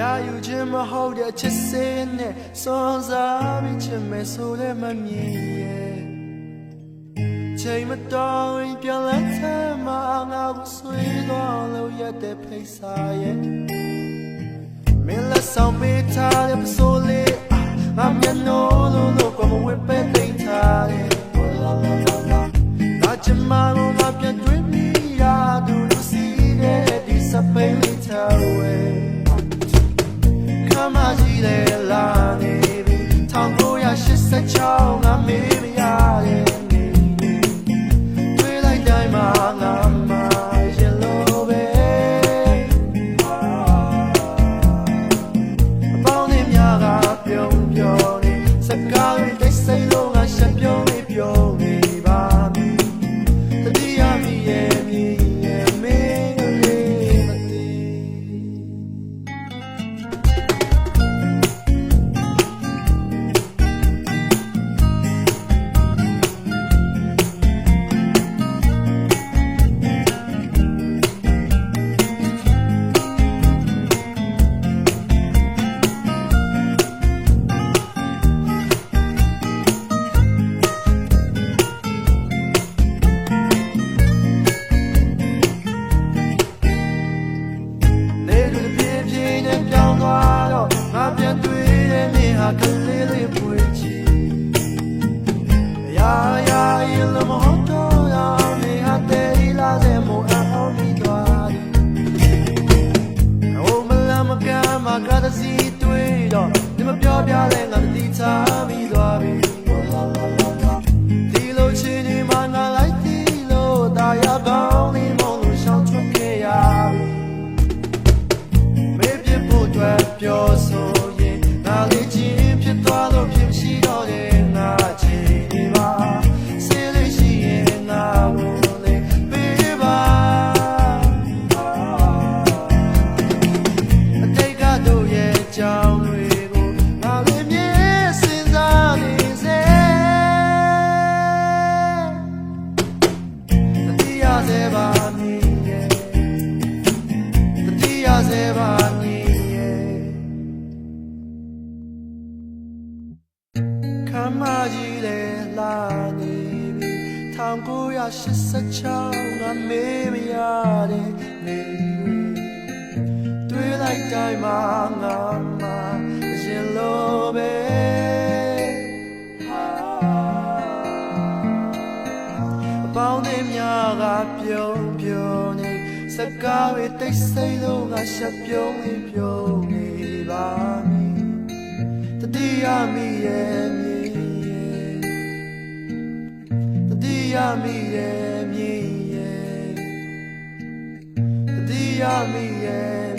ရာယူခြင်းမဟုတ်တဲ့ချစ်စင်းနဲ့စွန့်စားပြီးချစ်မယ်ဆိုလည်းမမြင်ရဲ့ချိန်မတော်ရင်ပြန်လက်ထမငါကိုဆွေးသွားလို့ရတဲ့ဖိစာရဲ့မင်းလက်ဆောင်ပေးထားတဲ့ပစိုးလေးငါမျက်နှာလို့ကမဝစ်ပဲတိတ်ထားတယ်ငါချင်မလို့ငါပြန်တွေ့မိရသူလို့စီးတဲ့ဒီစပိန်လေးထားဝဲခမကြီးလေလာနေပြီ1986ငါမေးမရတယ်တွေ့လိုက်တိုင်းမှာငါမရင်လို့ပဲအပေါင်းနဲ့များကပြုံးပြောနေစကားတွေတိတ်ဆိတ်လို့ငါရှက်ပြုံးနေပြုံးနေပါပြီတတိယမိရဲ့မြည်ရဲ့မင်းကလေးမသိကလေးလေးပွေချီရာရာရင်လမဟုတ်တော့အောင်နေဟာတဲလာစေမို့အောင်ပြီးသွားတယ်။အိုမလာမကမကတစီတွေ့တော့ဒီမပြောပြလဲငါတည်ချပြီးသွားပြီ။ဒီလိုချင်နေမှငါလိုက်ဒီလိုတာရကောင်းနေမလို့ရှောင်ထွက်ခဲ့ရပြီ။မေးပြဖို့အတွက်ပြောဆိုရင်ငါလေးချင်းသွားလို့ဖြစ်ရှိတော့တယ်ငါချင်နေပါဆေးလေးရှိရင်ငါကိုလည်းပေးပါအတိတ်ကတို့ရဲ့ကြောင်းတွေကိုငါလည်းမြင်စဉ်းစားနေစေတတိယစေပါမင်းရဲ့တတိယစေပါမင်းခမကြီးလေလာနေပြီ1986ငါမေးမရတဲ့နေတွေ့လိုက်တိုင်းမှာငါမရင်လို့ပဲအပေါင်းတွေများကပြုံးပြုံးနေစကားတွေတိတ်ဆိတ်လို့ငါရှက်ပြုံးနေပြုံးနေပါမည်တတိယမိရဲ့တတိယမိရဲ့မြည်ရဲ့တတိယမိရဲ့